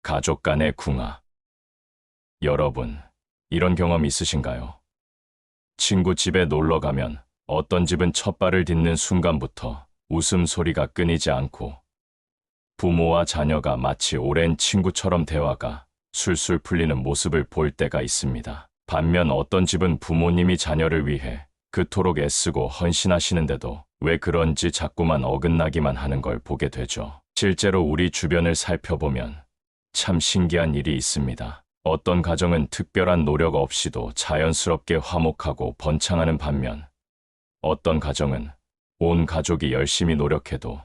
가족 간의 궁합. 여러분, 이런 경험 있으신가요? 친구 집에 놀러 가면 어떤 집은 첫 발을 딛는 순간부터 웃음소리가 끊이지 않고 부모와 자녀가 마치 오랜 친구처럼 대화가 술술 풀리는 모습을 볼 때가 있습니다. 반면 어떤 집은 부모님이 자녀를 위해 그토록 애쓰고 헌신하시는데도 왜 그런지 자꾸만 어긋나기만 하는 걸 보게 되죠. 실제로 우리 주변을 살펴보면 참 신기한 일이 있습니다. 어떤 가정은 특별한 노력 없이도 자연스럽게 화목하고 번창하는 반면 어떤 가정은 온 가족이 열심히 노력해도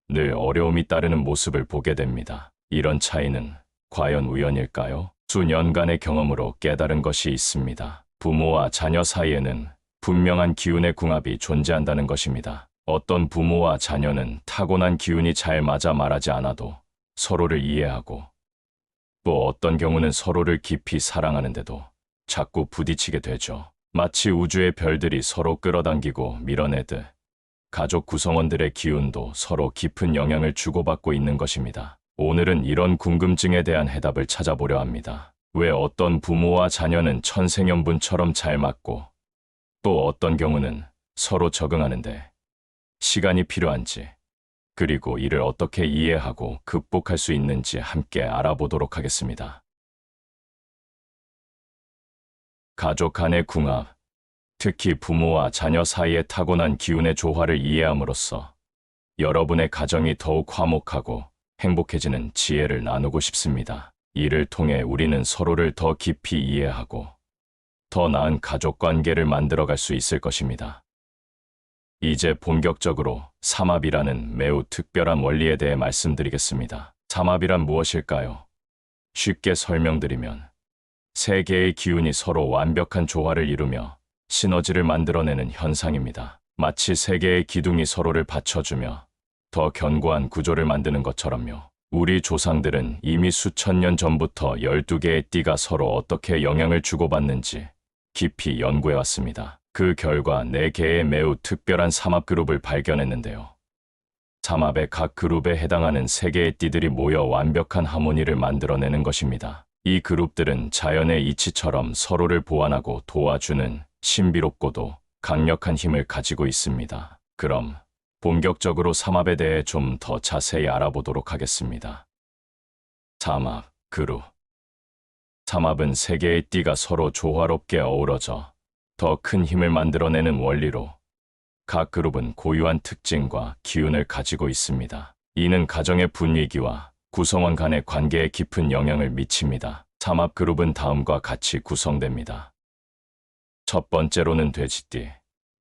늘 어려움이 따르는 모습을 보게 됩니다. 이런 차이는 과연 우연일까요? 수년간의 경험으로 깨달은 것이 있습니다. 부모와 자녀 사이에는 분명한 기운의 궁합이 존재한다는 것입니다. 어떤 부모와 자녀는 타고난 기운이 잘 맞아 말하지 않아도 서로를 이해하고 또 어떤 경우는 서로를 깊이 사랑하는데도 자꾸 부딪히게 되죠. 마치 우주의 별들이 서로 끌어당기고 밀어내듯 가족 구성원들의 기운도 서로 깊은 영향을 주고받고 있는 것입니다. 오늘은 이런 궁금증에 대한 해답을 찾아보려 합니다. 왜 어떤 부모와 자녀는 천생연분처럼 잘 맞고 또 어떤 경우는 서로 적응하는데 시간이 필요한지, 그리고 이를 어떻게 이해하고 극복할 수 있는지 함께 알아보도록 하겠습니다. 가족 간의 궁합, 특히 부모와 자녀 사이의 타고난 기운의 조화를 이해함으로써 여러분의 가정이 더욱 화목하고 행복해지는 지혜를 나누고 싶습니다. 이를 통해 우리는 서로를 더 깊이 이해하고 더 나은 가족 관계를 만들어갈 수 있을 것입니다. 이제 본격적으로 삼합이라는 매우 특별한 원리에 대해 말씀드리겠습니다. 삼합이란 무엇일까요? 쉽게 설명드리면 세 개의 기운이 서로 완벽한 조화를 이루며 시너지를 만들어내는 현상입니다. 마치 세 개의 기둥이 서로를 받쳐주며 더 견고한 구조를 만드는 것처럼요. 우리 조상들은 이미 수천 년 전부터 12개의 띠가 서로 어떻게 영향을 주고받는지 깊이 연구해왔습니다. 그 결과 4개의 매우 특별한 삼합그룹을 발견했는데요. 삼합의 각 그룹에 해당하는 3개의 띠들이 모여 완벽한 하모니를 만들어내는 것입니다. 이 그룹들은 자연의 이치처럼 서로를 보완하고 도와주는 신비롭고도 강력한 힘을 가지고 있습니다. 그럼 본격적으로 삼합에 대해 좀 더 자세히 알아보도록 하겠습니다. 삼합, 그룹. 삼합은 3개의 띠가 서로 조화롭게 어우러져 더 큰 힘을 만들어내는 원리로 각 그룹은 고유한 특징과 기운을 가지고 있습니다. 이는 가정의 분위기와 구성원 간의 관계에 깊은 영향을 미칩니다. 삼합 그룹은 다음과 같이 구성됩니다. 첫 번째로는 돼지띠,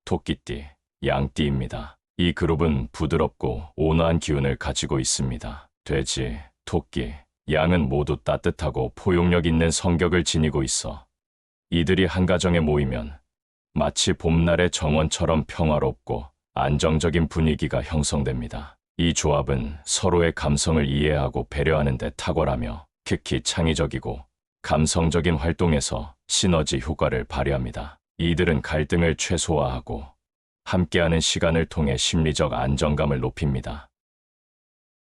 토끼띠, 양띠입니다. 이 그룹은 부드럽고 온화한 기운을 가지고 있습니다. 돼지, 토끼, 양은 모두 따뜻하고 포용력 있는 성격을 지니고 있어 이들이 한 가정에 모이면 마치 봄날의 정원처럼 평화롭고 안정적인 분위기가 형성됩니다. 이 조합은 서로의 감성을 이해하고 배려하는 데 탁월하며 특히 창의적이고 감성적인 활동에서 시너지 효과를 발휘합니다. 이들은 갈등을 최소화하고 함께하는 시간을 통해 심리적 안정감을 높입니다.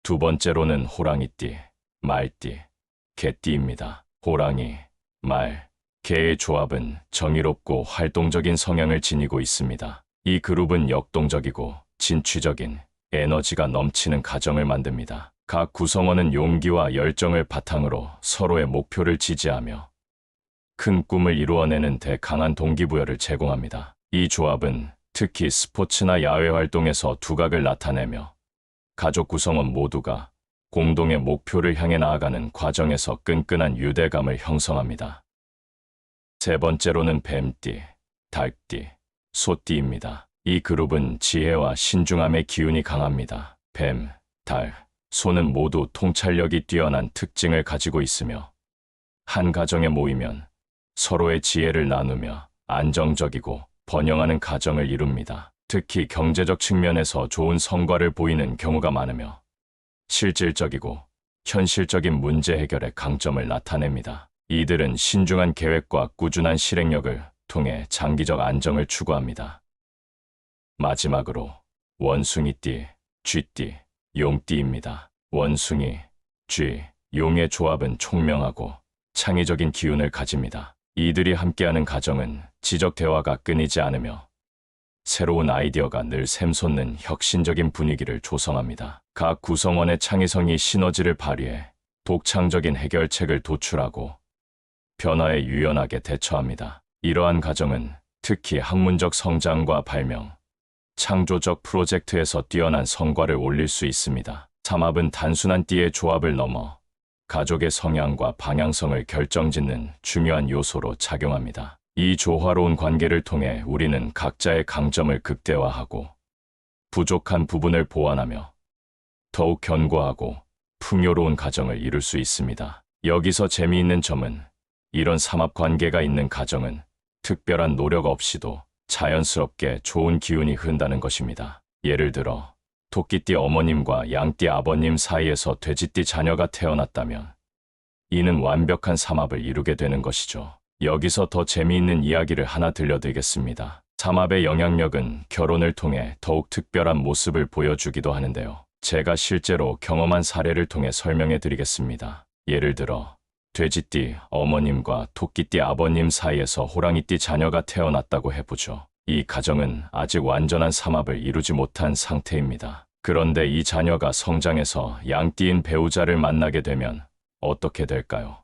두 번째로는 호랑이띠, 말띠, 개띠입니다. 호랑이, 말, 개의 조합은 정의롭고 활동적인 성향을 지니고 있습니다. 이 그룹은 역동적이고 진취적인 에너지가 넘치는 가정을 만듭니다. 각 구성원은 용기와 열정을 바탕으로 서로의 목표를 지지하며 큰 꿈을 이루어내는 데 강한 동기부여를 제공합니다. 이 조합은 특히 스포츠나 야외 활동에서 두각을 나타내며 가족 구성원 모두가 공동의 목표를 향해 나아가는 과정에서 끈끈한 유대감을 형성합니다. 세 번째로는 뱀띠, 닭띠, 소띠입니다. 이 그룹은 지혜와 신중함의 기운이 강합니다. 뱀, 달, 소는 모두 통찰력이 뛰어난 특징을 가지고 있으며 한 가정에 모이면 서로의 지혜를 나누며 안정적이고 번영하는 가정을 이룹니다. 특히 경제적 측면에서 좋은 성과를 보이는 경우가 많으며 실질적이고 현실적인 문제 해결에 강점을 나타냅니다. 이들은 신중한 계획과 꾸준한 실행력을 통해 장기적 안정을 추구합니다. 마지막으로 원숭이띠, 쥐띠, 용띠입니다. 원숭이, 쥐, 용의 조합은 총명하고 창의적인 기운을 가집니다. 이들이 함께하는 가정은 지적 대화가 끊이지 않으며 새로운 아이디어가 늘 샘솟는 혁신적인 분위기를 조성합니다. 각 구성원의 창의성이 시너지를 발휘해 독창적인 해결책을 도출하고 변화에 유연하게 대처합니다. 이러한 가정은 특히 학문적 성장과 발명, 창조적 프로젝트에서 뛰어난 성과를 올릴 수 있습니다. 삼합은 단순한 띠의 조합을 넘어 가족의 성향과 방향성을 결정짓는 중요한 요소로 작용합니다. 이 조화로운 관계를 통해 우리는 각자의 강점을 극대화하고 부족한 부분을 보완하며 더욱 견고하고 풍요로운 가정을 이룰 수 있습니다. 여기서 재미있는 점은 이런 삼합 관계가 있는 가정은 특별한 노력 없이도 자연스럽게 좋은 기운이 흐른다는 것입니다. 예를 들어 토끼띠 어머님과 양띠 아버님 사이에서 돼지띠 자녀가 태어났다면 이는 완벽한 삼합을 이루게 되는 것이죠. 여기서 더 재미있는 이야기를 하나 들려드리겠습니다. 삼합의 영향력은 결혼을 통해 더욱 특별한 모습을 보여주기도 하는데요. 제가 실제로 경험한 사례를 통해 설명해 드리겠습니다. 예를 들어 돼지띠 어머님과 토끼띠 아버님 사이에서 호랑이띠 자녀가 태어났다고 해보죠. 이 가정은 아직 완전한 삼합을 이루지 못한 상태입니다. 그런데 이 자녀가 성장해서 양띠인 배우자를 만나게 되면 어떻게 될까요?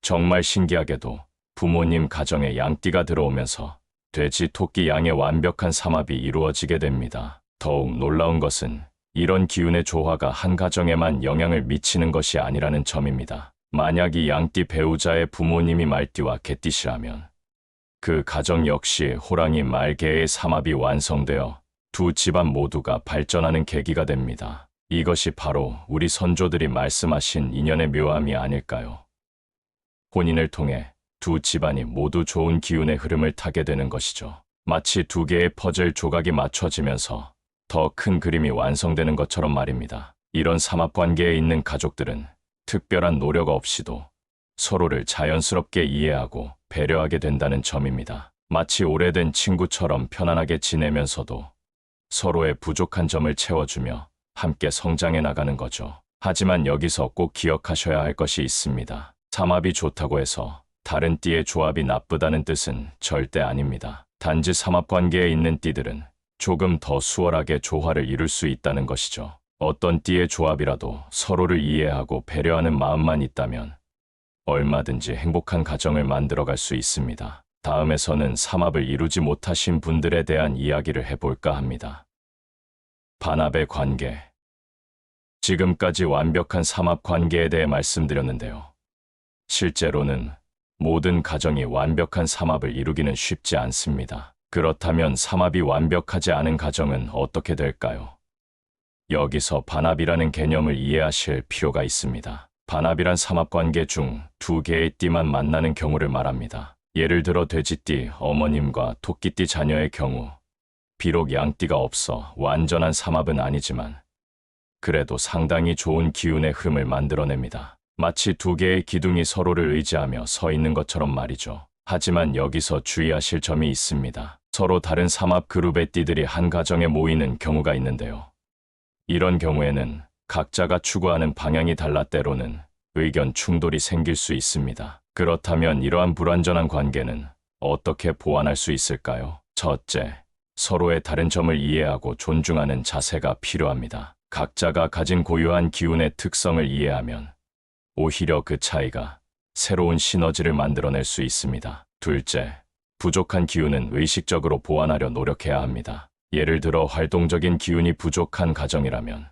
정말 신기하게도 부모님 가정에 양띠가 들어오면서 돼지, 토끼, 양의 완벽한 삼합이 이루어지게 됩니다. 더욱 놀라운 것은 이런 기운의 조화가 한 가정에만 영향을 미치는 것이 아니라는 점입니다. 만약 이 양띠 배우자의 부모님이 말띠와 개띠시라면 그 가정 역시 호랑이 말개의 삼합이 완성되어 두 집안 모두가 발전하는 계기가 됩니다. 이것이 바로 우리 선조들이 말씀하신 인연의 묘함이 아닐까요? 혼인을 통해 두 집안이 모두 좋은 기운의 흐름을 타게 되는 것이죠. 마치 두 개의 퍼즐 조각이 맞춰지면서 더 큰 그림이 완성되는 것처럼 말입니다. 이런 삼합 관계에 있는 가족들은 특별한 노력 없이도 서로를 자연스럽게 이해하고 배려하게 된다는 점입니다. 마치 오래된 친구처럼 편안하게 지내면서도 서로의 부족한 점을 채워주며 함께 성장해 나가는 거죠. 하지만 여기서 꼭 기억하셔야 할 것이 있습니다. 삼합이 좋다고 해서 다른 띠의 조합이 나쁘다는 뜻은 절대 아닙니다. 단지 삼합 관계에 있는 띠들은 조금 더 수월하게 조화를 이룰 수 있다는 것이죠. 어떤 띠의 조합이라도 서로를 이해하고 배려하는 마음만 있다면 얼마든지 행복한 가정을 만들어갈 수 있습니다. 다음에서는 삼합을 이루지 못하신 분들에 대한 이야기를 해볼까 합니다. 반합의 관계. 지금까지 완벽한 삼합 관계에 대해 말씀드렸는데요. 실제로는 모든 가정이 완벽한 삼합을 이루기는 쉽지 않습니다. 그렇다면 삼합이 완벽하지 않은 가정은 어떻게 될까요? 여기서 반합이라는 개념을 이해하실 필요가 있습니다. 반합이란 삼합관계 중 두 개의 띠만 만나는 경우를 말합니다. 예를 들어 돼지띠 어머님과 토끼띠 자녀의 경우 비록 양띠가 없어 완전한 삼합은 아니지만 그래도 상당히 좋은 기운의 흐름을 만들어냅니다. 마치 두 개의 기둥이 서로를 의지하며 서 있는 것처럼 말이죠. 하지만 여기서 주의하실 점이 있습니다. 서로 다른 삼합 그룹의 띠들이 한 가정에 모이는 경우가 있는데요. 이런 경우에는 각자가 추구하는 방향이 달라 때로는 의견 충돌이 생길 수 있습니다. 그렇다면 이러한 불완전한 관계는 어떻게 보완할 수 있을까요? 첫째, 서로의 다른 점을 이해하고 존중하는 자세가 필요합니다. 각자가 가진 고유한 기운의 특성을 이해하면 오히려 그 차이가 새로운 시너지를 만들어낼 수 있습니다. 둘째, 부족한 기운은 의식적으로 보완하려 노력해야 합니다. 예를 들어 활동적인 기운이 부족한 가정이라면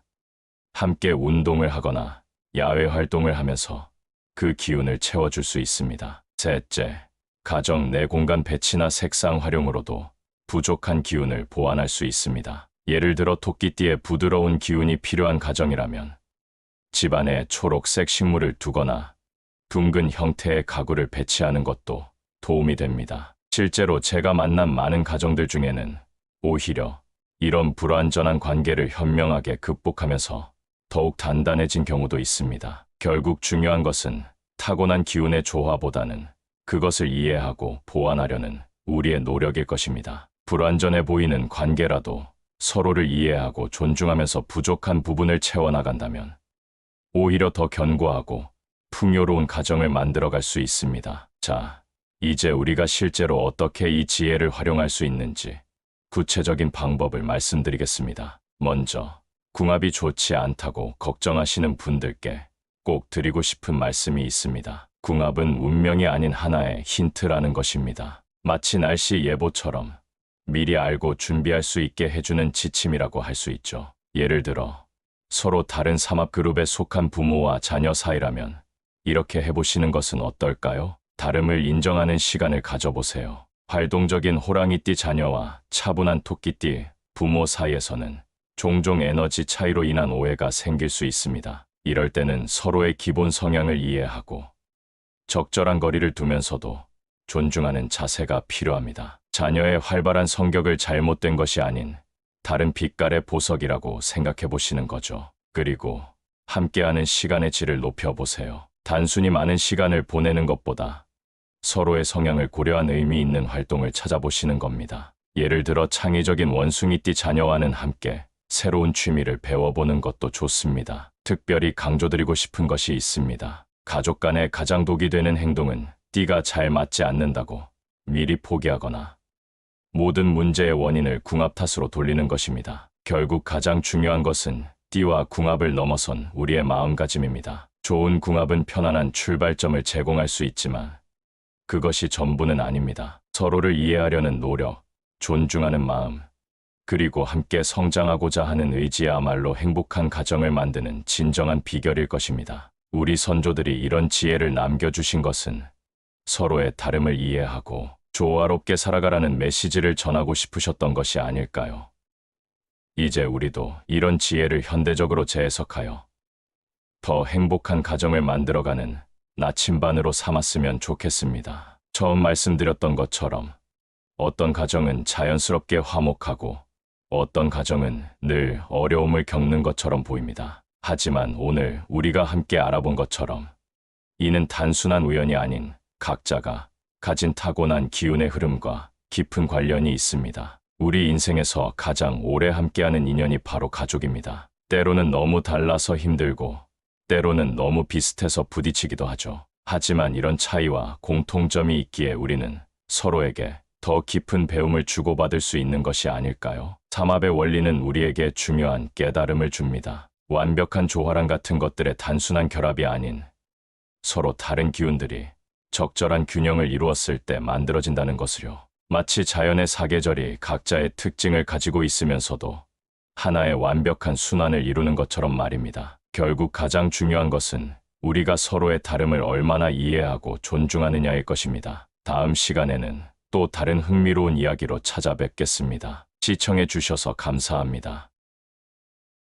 함께 운동을 하거나 야외 활동을 하면서 그 기운을 채워줄 수 있습니다. 셋째, 가정 내 공간 배치나 색상 활용으로도 부족한 기운을 보완할 수 있습니다. 예를 들어 토끼띠에 부드러운 기운이 필요한 가정이라면 집안에 초록색 식물을 두거나 둥근 형태의 가구를 배치하는 것도 도움이 됩니다. 실제로 제가 만난 많은 가정들 중에는 오히려 이런 불완전한 관계를 현명하게 극복하면서 더욱 단단해진 경우도 있습니다. 결국 중요한 것은 타고난 기운의 조화보다는 그것을 이해하고 보완하려는 우리의 노력일 것입니다. 불완전해 보이는 관계라도 서로를 이해하고 존중하면서 부족한 부분을 채워나간다면 오히려 더 견고하고 풍요로운 가정을 만들어갈 수 있습니다. 자, 이제 우리가 실제로 어떻게 이 지혜를 활용할 수 있는지 구체적인 방법을 말씀드리겠습니다. 먼저, 궁합이 좋지 않다고 걱정하시는 분들께 꼭 드리고 싶은 말씀이 있습니다. 궁합은 운명이 아닌 하나의 힌트라는 것입니다. 마치 날씨 예보처럼 미리 알고 준비할 수 있게 해주는 지침이라고 할 수 있죠. 예를 들어, 서로 다른 삼합그룹에 속한 부모와 자녀 사이라면 이렇게 해보시는 것은 어떨까요? 다름을 인정하는 시간을 가져보세요. 활동적인 호랑이띠 자녀와 차분한 토끼띠 부모 사이에서는 종종 에너지 차이로 인한 오해가 생길 수 있습니다. 이럴 때는 서로의 기본 성향을 이해하고 적절한 거리를 두면서도 존중하는 자세가 필요합니다. 자녀의 활발한 성격을 잘못된 것이 아닌 다른 빛깔의 보석이라고 생각해 보시는 거죠. 그리고 함께하는 시간의 질을 높여보세요. 단순히 많은 시간을 보내는 것보다 서로의 성향을 고려한 의미 있는 활동을 찾아보시는 겁니다. 예를 들어 창의적인 원숭이띠 자녀와는 함께 새로운 취미를 배워보는 것도 좋습니다. 특별히 강조드리고 싶은 것이 있습니다. 가족 간에 가장 독이 되는 행동은 띠가 잘 맞지 않는다고 미리 포기하거나 모든 문제의 원인을 궁합 탓으로 돌리는 것입니다. 결국 가장 중요한 것은 띠와 궁합을 넘어선 우리의 마음가짐입니다. 좋은 궁합은 편안한 출발점을 제공할 수 있지만 그것이 전부는 아닙니다. 서로를 이해하려는 노력, 존중하는 마음, 그리고 함께 성장하고자 하는 의지야말로 행복한 가정을 만드는 진정한 비결일 것입니다. 우리 선조들이 이런 지혜를 남겨주신 것은 서로의 다름을 이해하고 조화롭게 살아가라는 메시지를 전하고 싶으셨던 것이 아닐까요? 이제 우리도 이런 지혜를 현대적으로 재해석하여 더 행복한 가정을 만들어가는 나침반으로 삼았으면 좋겠습니다. 처음 말씀드렸던 것처럼 어떤 가정은 자연스럽게 화목하고 어떤 가정은 늘 어려움을 겪는 것처럼 보입니다. 하지만 오늘 우리가 함께 알아본 것처럼 이는 단순한 우연이 아닌 각자가 가진 타고난 기운의 흐름과 깊은 관련이 있습니다. 우리 인생에서 가장 오래 함께하는 인연이 바로 가족입니다. 때로는 너무 달라서 힘들고 때로는 너무 비슷해서 부딪히기도 하죠. 하지만 이런 차이와 공통점이 있기에 우리는 서로에게 더 깊은 배움을 주고받을 수 있는 것이 아닐까요? 삼합의 원리는 우리에게 중요한 깨달음을 줍니다. 완벽한 조화랑 같은 것들의 단순한 결합이 아닌 서로 다른 기운들이 적절한 균형을 이루었을 때 만들어진다는 것을요. 마치 자연의 사계절이 각자의 특징을 가지고 있으면서도 하나의 완벽한 순환을 이루는 것처럼 말입니다. 결국 가장 중요한 것은 우리가 서로의 다름을 얼마나 이해하고 존중하느냐일 것입니다. 다음 시간에는 또 다른 흥미로운 이야기로 찾아뵙겠습니다. 시청해 주셔서 감사합니다.